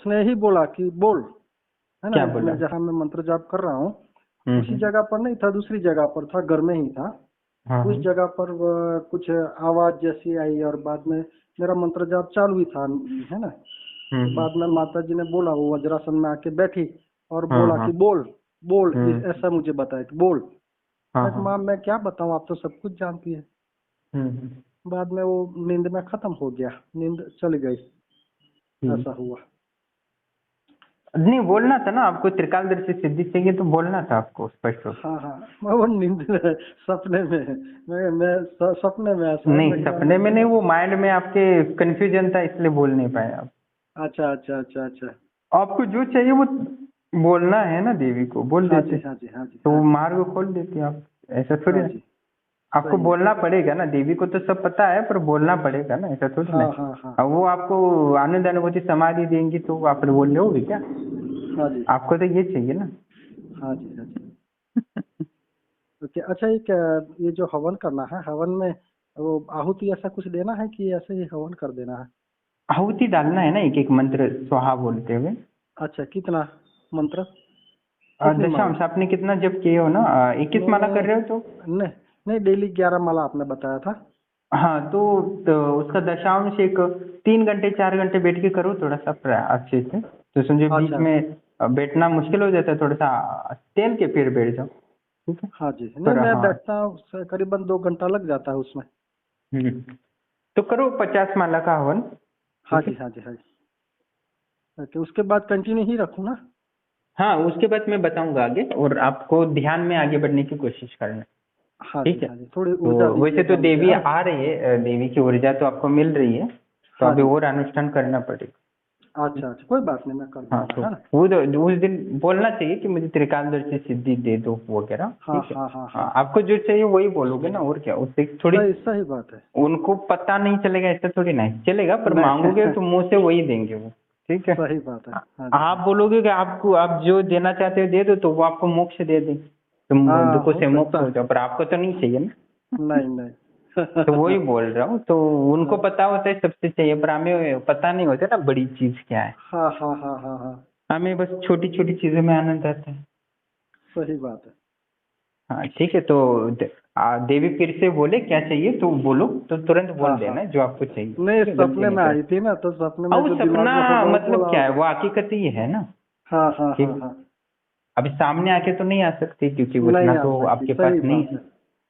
उसने यही बोला कि बोल, है ना। क्या बोला? मैं जहाँ मैं मंत्र जाप कर रहा हूँ उसी हम्म। जगह पर नहीं था, दूसरी जगह पर था, घर में ही था। हाँ उस हाँ। जगह पर कुछ आवाज जैसी आई और बाद में मेरा मंत्र जाप चालू ही था, है ना। तो हम्म। बाद में माता जी ने बोला, वो वज्रासन में आके बैठी और हाँ बोला हाँ। कि बोल बोल, हम्म। ऐसा मुझे बताया कि बोल। हाँ मैं हाँ। माँ मैं क्या बताऊँ, आप तो सब कुछ जानती है। हम्म। बाद में वो नींद में खत्म हो गया, नींद चली गई, ठीक। ऐसा हुआ। नहीं, बोलना था ना आपको, त्रिकालदर्शी सिद्धि चाहिए तो बोलना था आपको स्पष्ट रूप हाँ हाँ, मैं वो नींद में, सपने में, सपने में से। ऐसा है, नहीं, मैं क्या सपने में नहीं, मैं। वो माइंड में आपके कंफ्यूजन था इसलिए बोल नहीं पाए आप। अच्छा अच्छा अच्छा अच्छा। आपको जो चाहिए वो बोलना है ना, देवी को बोल हाँ देते जी हाँ जी हाँ जी तो हाँ वो जी मार्ग खोल देती आप। ऐसा थोड़ी हाँ ना। जी। आपको सही है। बोलना पड़ेगा ना, देवी को तो सब पता है पर बोलना पड़ेगा ना, ऐसा थोड़ी ना हाँ है। हाँ हाँ अब वो आपको आनंद अनुभूति समाधि देंगी तो आप बोल लोगे क्या? हाँ जी आपको तो ये चाहिए ना। हाँ जी हाँ जी। ओके, अच्छा एक ये जो हवन करना है, हवन में वो आहुति ऐसा कुछ देना है कि ऐसे ही हवन कर देना है? आहुति डालना है ना, एक एक मंत्र स्वाहा बोलते हुए। अच्छा, कितना मंत्र, कितनी माला? दशांश आपने कितना जब किए हो ना, 21 मैंने माला कर रहे हो तो। नहीं नहीं, डेली 11 माला आपने बताया था। हाँ तो उसका दशांश एक 3 घंटे 4 घंटे बैठ के करो थोड़ा सा अच्छे से, तो समझो बीच अच्छा। में बैठना मुश्किल हो जाता है, थोड़ा सा तेल के फिर बैठ जाओ, ठीक है। हाँ जी, नहीं पर मैं हाँ। बैठता हूँ, करीबन 2 घंटा लग जाता है उसमें। हम्म, तो करो 50 माला का हवन, हाँ ठीक जी है। हाँ जी हाँ जी। ओके, उसके बाद कंटिन्यू ही रखूँ ना? हाँ, उसके बाद मैं बताऊंगा आगे, और आपको ध्यान में आगे बढ़ने की कोशिश करना, हाँ जी ठीक है। हाँ जी, थोड़ी तो ऊर्जा वैसे तो दीजिएगा मुझे, देवी हाँ। आ रही है, देवी की ऊर्जा तो आपको मिल रही है, तो हाँ अभी जी। और अनुष्ठान करना पड़ेगा। अच्छा अच्छा, कोई बात नहीं, मैं कर हाँ, लूँगा, तो है ना। उस दिन बोलना चाहिए कि मुझे त्रिकालदर्शी सिद्धि दे दो वगैरह, हाँ ठीक है। हाँ हाँ हाँ हाँ, हाँ। आपको जो चाहिए वही बोलोगे ना, और क्या, उससे थोड़ी सही सही बात है। उनको पता नहीं चलेगा ऐसा थोड़ी ना है। चलेगा, पर मांगोगे नहीं। तो मुंह से वही देंगे वो, ठीक है। सही बात है। हाँ जी आप हाँ। बोलोगे कि आपको आप जो देना चाहते हो दे दो तो वो आपको मोक्ष दे देंगे, तुम हाँ, दुखों हो से मुक्त सकता हो है। जाओ, पर आपको तो नहीं चाहिए ना। नहीं नहीं। तो वही बोल रहा हूँ, तो उनको हाँ पता होता है सबसे चाहिए, पर हमें पता नहीं होता ना बड़ी चीज क्या है। हाँ हाँ हाँ हाँ हाँ। हमें बस छोटी छोटी चीजों में आनंद आता है। सही बात है। हाँ ठीक है, तो देवी फिर से बोले क्या चाहिए तो बोलो, तो तुरंत हाँ बोल हाँ। देना जो आपको चाहिए, नहीं, ठीक है, गलती सपने नहीं में कर। आई थी ना, तो सपने में अब जो सपना दिमाग में होगा वो मतलब बोला क्या है, होगा। वो हकीकत ही है ना। हाँ हाँ हाँ ठीक। हाँ। अभी सामने आके तो नहीं आ सकती क्योंकि वो इतना नहीं आ तो सकती, आपके पास सही नहीं बात है, है।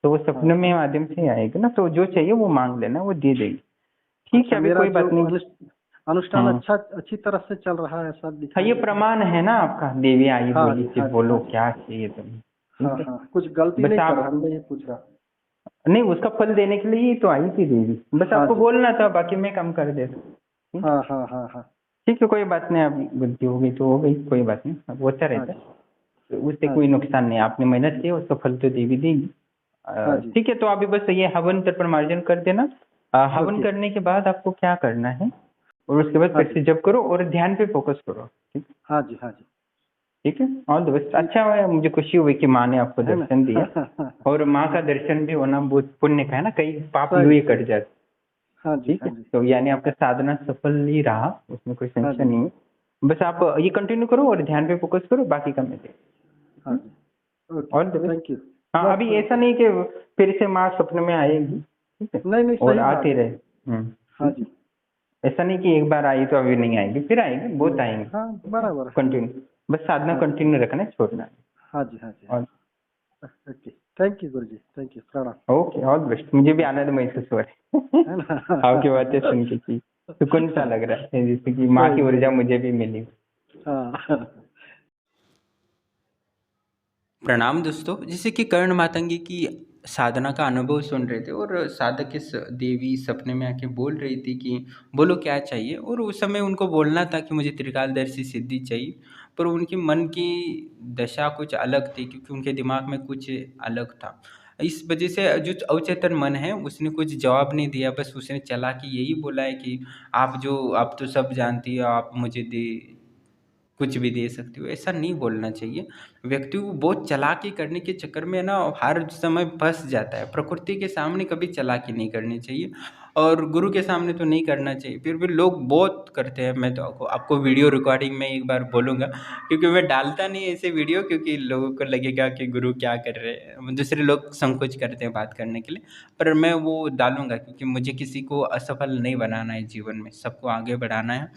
तो वो हाँ। सपने में माध्यम से ही आएगी ना, तो जो चाहिए वो मांग लेना, वो दे देगी। ठीक अच्छा, है, अभी मेरा कोई जो बात नहीं। अनुष्ठान हम्म। अच्छा, अच्छी तरह से चल रहा है, ऐसा हाँ, दिखाई ये देता है। प्रमाण है ना आपका, देवी आई हाँ बोली जी कि हाँ जी बोलो हाँ जी। क्या चाहिए तुम्हें, हाँ ठीक है। हाँ, कुछ गलती बस नहीं कर रहा, आप, मैं ये पूछ रहा। नहीं, उसका फल देने के लिए ही तो आई थी देवी, बस हाँ आपको जी। बोलना था, बाकी मैं काम कर देता, ठीक हाँ है। हाँ हाँ हाँ। ठीक है, कोई बात नहीं, अब गलती हो गई तो हो गई, कोई बात नहीं, अब होता हाँ रहता है। जी तो उससे हाँ कोई जी नुकसान नहीं, आपने मेहनत की उसका फल तो देवी देगी। हाँ जी। ठीक है, तो अभी बस ये हवन तर्पण मार्जन कर देना। हवन ओके। करने के बाद आपको क्या करना है, और उसके बाद हाँ फिर जी से जप करो और ध्यान पे फोकस करो, ठीक। हाँ जी हाँ जी। ठीक है, ऑल द बेस्ट। ठीक अच्छा हुआ, मुझे खुशी हुई कि माँ ने आपको है ना। दर्शन दिया, और माँ का दर्शन भी होना बहुत पुण्य का है ना, कई पाप यूं सही ही सही। कट जाते। हाँ जी ठीक हाँ है, जी तो यानी आपका साधना सफल ही रहा, उसमें कोई हाँ संशय जी नहीं है। बस आप ये कंटिन्यू करो और ध्यान पे फोकस करो, बाकी का मैं हाँ देखूँ। जी। Okay, all the best. Thank you. हाँ, बस अभी ऐसा नहीं कि फिर से माँ सपने में आएगी, ठीक है, नहीं नहीं, और सही आती बात है। रहे। हाँ ठीक जी। है। ऐसा नहीं कि एक बार आई तो अभी नहीं आएगी, फिर आएंगे, बहुत नहीं। आएंगे, हाँ, ठीक है। बराबर है। कंटिन्यू, बस साधना हाँ जी कंटिन्यू रखना है, छोड़ना है। हाँ जी हाँ जी हाँ और जी। Okay, thank you Guru ji, thank you, प्रणाम। Okay, all the best. मुझे भी ओके, आनंद महसूस हो रहा है है ना। आपकी बातें सुन के, कि सुकून सा लग रहा है, जैसे कि माँ की सही ऊर्जा सही। मुझे भी मिली। हाँ। प्रणाम दोस्तों। जैसे कि कर्ण मातंगी की साधना का अनुभव सुन रहे थे, और साधक इस देवी सपने में आके बोल रही थी कि बोलो क्या चाहिए, और उस समय उनको बोलना था कि मुझे त्रिकालदर्शी सिद्धि चाहिए, पर उनकी मन की दशा कुछ अलग थी, क्योंकि उनके दिमाग में कुछ अलग था। इस वजह से जो अवचेतन मन है उसने कुछ जवाब नहीं दिया, बस उसने चला कि यही बोला है कि आप तो सब जानती हो, आप मुझे दे कुछ भी दे सकती हो। ऐसा नहीं बोलना चाहिए। व्यक्ति को बहुत चालाकी करने के चक्कर में ना हर समय फंस जाता है। प्रकृति के सामने कभी चालाकी नहीं करनी चाहिए। और गुरु के सामने तो नहीं करना चाहिए। फिर भी लोग बहुत करते हैं। मैं तो आपको वीडियो रिकॉर्डिंग में एक बार बोलूँगा, क्योंकि मैं डालता नहीं ऐसे वीडियो, क्योंकि लोगों को लगेगा कि गुरु क्या कर रहे हैं, दूसरे लोग संकोच करते हैं बात करने के लिए। पर मैं वो डालूँगा, क्योंकि मुझे किसी को असफल नहीं बनाना है जीवन में, सबको आगे बढ़ाना है।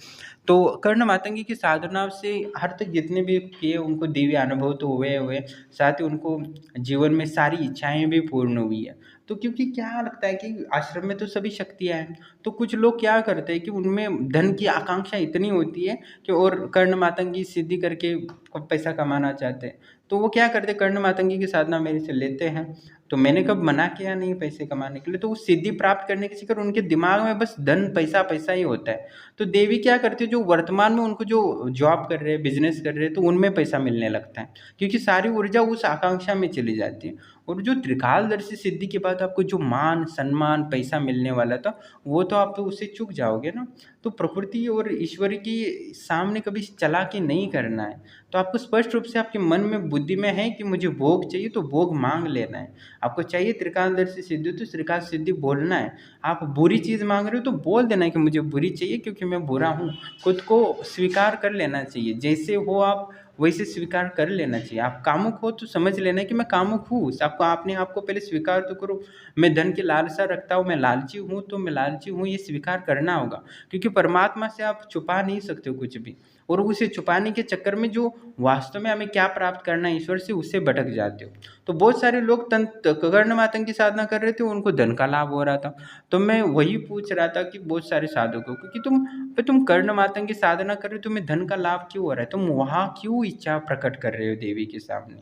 तो कर्ण मातंगी की साधना से हर तक जितने भी किए उनको दिव्य अनुभव तो हुए, साथ ही उनको जीवन में सारी इच्छाएं भी पूर्ण हुई है। तो क्योंकि क्या लगता है कि आश्रम में तो सभी शक्तियाँ हैं, तो कुछ लोग क्या करते हैं कि उनमें धन की आकांक्षा इतनी होती है कि और कर्ण मातंगी सिद्धि करके पैसा कमाना चाहते हैं। तो वो क्या करते हैं, कर्ण मातंगी की साधना मेरे से लेते हैं। तो मैंने कब मना किया नहीं पैसे कमाने के लिए, तो वो सिद्धि प्राप्त करने के चक्कर उनके दिमाग में बस धन पैसा पैसा ही होता है। तो देवी क्या करती है, जो वर्तमान में उनको जो जॉब कर रहे हैं, बिजनेस कर रहे हैं, तो उनमें पैसा मिलने लगता है, क्योंकि सारी ऊर्जा उस आकांक्षा में चली जाती है। और जो त्रिकालदर्शी सिद्धि के बाद आपको जो मान सम्मान पैसा मिलने वाला था, वो तो आप तो उससे चूक जाओगे ना। तो प्रकृति और ईश्वर की सामने कभी चालाकी नहीं करना है। तो आपको स्पष्ट रूप से आपके मन में बुद्धि में है कि मुझे भोग चाहिए, तो भोग मांग लेना है। आपको चाहिए त्रिकालदर्शी सिद्धि, तो त्रिकाल सिद्धि बोलना है। आप बुरी चीज़ मांग रहे हो तो बोल देना है कि मुझे बुरी चाहिए, क्योंकि मैं बुरा हूँ। खुद को स्वीकार कर लेना चाहिए, जैसे हो आप वैसे स्वीकार कर लेना चाहिए। आप कामुक हो तो समझ लेना कि मैं कामुक हूँ। आपको अपने आप को पहले स्वीकार तो करो। मैं धन की लालसा रखता हूँ, मैं लालची हूँ, तो मैं लालची हूँ, ये स्वीकार करना होगा। क्योंकि परमात्मा से आप छुपा नहीं सकते हो कुछ भी, और उसे छुपाने के चक्कर में जो वास्तव में हमें क्या प्राप्त करना है ईश्वर से, उससे भटक जाते हो। तो बहुत सारे लोग कर्ण मातंग की साधना कर रहे थे, उनको धन का लाभ हो रहा था। तो मैं वही पूछ रहा था कि बहुत सारे साधकों को कि तुम कर्ण मातंग की साधना कर रहे हो, तुम्हें धन का लाभ क्यों हो रहा है, तुम वहाँ क्यों इच्छा प्रकट कर रहे हो देवी के सामने।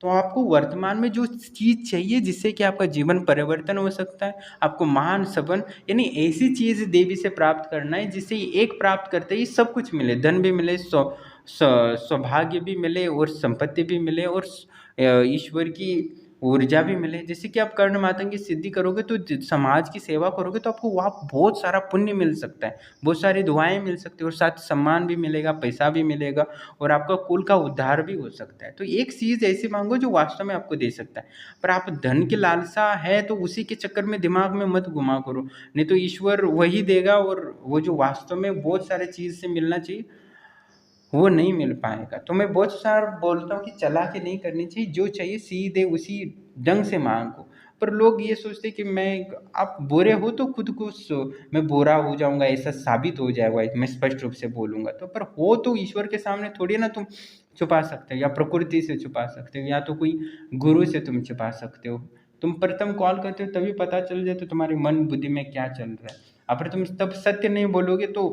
तो आपको वर्तमान में जो चीज़ चाहिए जिससे कि आपका जीवन परिवर्तन हो सकता है, आपको मान सपन यानी ऐसी चीज़ देवी से प्राप्त करना है जिससे एक प्राप्त करते ही सब कुछ मिले, धन भी मिले, सौभाग्य भी मिले, और संपत्ति भी मिले, और ईश्वर की ऊर्जा भी मिले। जैसे कि आप कर्ण मातंग की सिद्धि करोगे, तो समाज की सेवा करोगे, तो आपको वहाँ बहुत सारा पुण्य मिल सकता है, बहुत सारी दुआएं मिल सकती है, और साथ सम्मान भी मिलेगा, पैसा भी मिलेगा, और आपका कुल का उद्धार भी हो सकता है। तो एक चीज़ ऐसी मांगो जो वास्तव में आपको दे सकता है। पर आप धन की लालसा है तो उसी के चक्कर में दिमाग में मत घुमा करो, नहीं तो ईश्वर वही देगा, और वो जो वास्तव में बहुत सारे चीज़ से मिलना चाहिए वो नहीं मिल पाएगा। तो मैं बहुत सारा बोलता हूँ कि चालाकी नहीं करनी चाहिए, जो चाहिए सीधे उसी ढंग से मांगो। पर लोग ये सोचते कि आप बुरे हो तो खुद को मैं बुरा हो जाऊंगा, ऐसा साबित हो जाएगा, मैं स्पष्ट रूप से बोलूंगा तो। पर हो तो ईश्वर के सामने थोड़ी ना तुम छुपा सकते हो, या प्रकृति से छुपा सकते हो, या तो कोई गुरु से तुम छुपा सकते हो। तुम प्रथम कॉल करते हो तभी पता चल जाए तो तुम्हारी मन बुद्धि में क्या चल रहा है। अगर तुम तब सत्य नहीं बोलोगे तो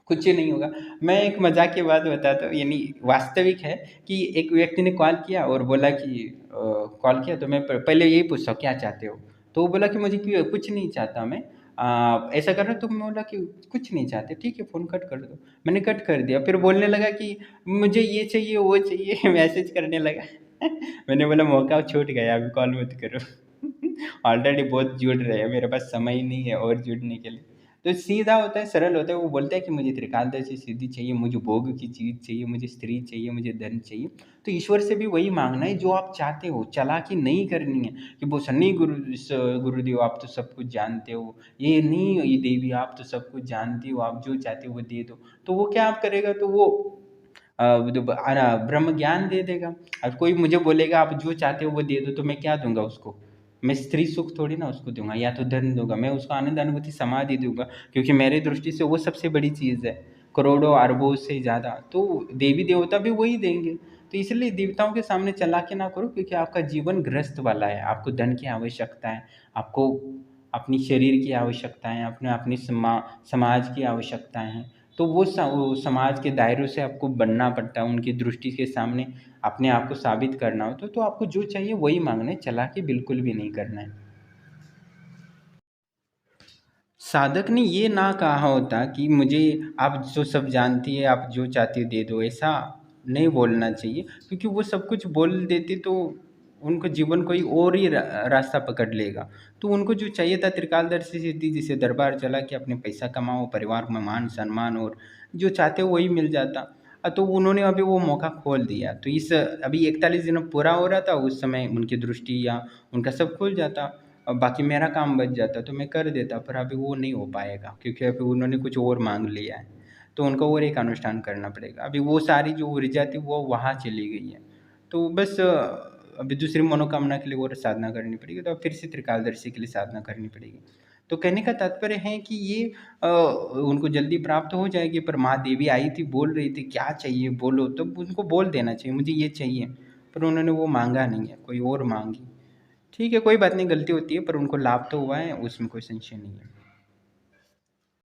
कुछ ही नहीं होगा। मैं एक मजाक की बात बताता हूँ, यानी वास्तविक है कि एक व्यक्ति ने कॉल किया और बोला कि कॉल किया तो मैं पहले यही पूछता हूँ क्या चाहते हो। तो वो बोला कि मुझे क्यों कुछ नहीं चाहता मैं, ऐसा कर रहा तो मैं बोला कि कुछ नहीं चाहते, ठीक है फ़ोन कट कर दो। मैंने कट कर दिया, फिर बोलने लगा कि मुझे ये चाहिए वो चाहिए मैसेज करने लगा। मैंने बोला मौका छूट गया, अभी कॉल मत करो। ऑलरेडी बहुत जुड़ रहे हैं, मेरे पास समय ही नहीं है और जुड़ने के लिए। तो सीधा होता है, सरल होता है। वो बोलता है कि मुझे त्रिकालदर्शी सिद्धि चाहिए, मुझे भोग की चीज़ चाहिए, मुझे स्त्री चाहिए, मुझे धन चाहिए। तो ईश्वर से भी वही मांगना है जो आप चाहते हो, चालाकी नहीं करनी है कि वो नहीं गुरुदेव आप तो सब कुछ जानते हो, ये नहीं ये देवी आप तो सब कुछ जानती हो, आप जो चाहते हो वो दे दो। तो वो क्या आप करेगा, तो वो ब्रह्म ज्ञान दे देगा। अब कोई मुझे बोलेगा आप जो चाहते हो वो दे दो, तो मैं क्या दूंगा उसको, मैं स्त्री सुख थोड़ी ना उसको दूंगा, या तो धन दूंगा, मैं उसको आनंद अनुभूति समाधि दूंगा, क्योंकि मेरी दृष्टि से वो सबसे बड़ी चीज़ है, करोड़ों अरबों से ज़्यादा। तो देवी देवता भी वही देंगे। तो इसलिए देवताओं के सामने चालाकी ना करो, क्योंकि आपका जीवन ग्रस्त वाला है, आपको धन की आवश्यकता है, आपको अपनी शरीर की आवश्यकता है, अपने अपनी समाज की आवश्यकताएं हैं। तो वो समाज के दायरों से आपको बनना पड़ता है, उनकी दृष्टि के सामने अपने आप को साबित करना हो तो आपको जो चाहिए वही मांगना है, चालाकी बिल्कुल भी नहीं करना है। साधक ने ये ना कहा होता कि मुझे आप जो सब जानती है आप जो चाहती हो दे दो, ऐसा नहीं बोलना चाहिए, क्योंकि वो सब कुछ बोल देती तो उनको जीवन कोई और ही रास्ता पकड़ लेगा। तो उनको जो चाहिए था त्रिकालदर्शी सिद्धि, जिसे दरबार चला के अपने पैसा कमाओ, परिवार में मान सम्मान और जो चाहते हो वही मिल जाता। तो उन्होंने अभी वो मौका खोल दिया। तो इस अभी 41 दिन पूरा हो रहा था, उस समय उनकी दृष्टि या उनका सब खुल जाता। बाकी मेरा काम बच जाता तो मैं कर देता, पर अभी वो नहीं हो पाएगा क्योंकि अभी उन्होंने कुछ और मांग लिया है, तो उनको और एक अनुष्ठान करना पड़ेगा। अभी वो सारी जो ऊर्जा थी वो वहाँ चली गई है, तो बस अभी दूसरी मनोकामना के लिए और साधना करनी पड़ेगी, तो अब फिर से त्रिकालदर्शी के लिए साधना करनी पड़ेगी। तो कहने का तात्पर्य है कि ये उनको जल्दी प्राप्त हो जाएगी, पर माँ देवी आई थी, बोल रही थी क्या चाहिए बोलो, तब उनको बोल देना चाहिए मुझे ये चाहिए, पर उन्होंने वो मांगा नहीं है, कोई और मांगी। ठीक है, कोई बात नहीं, गलती होती है, पर उनको लाभ तो हुआ है, उसमें कोई संशय नहीं है।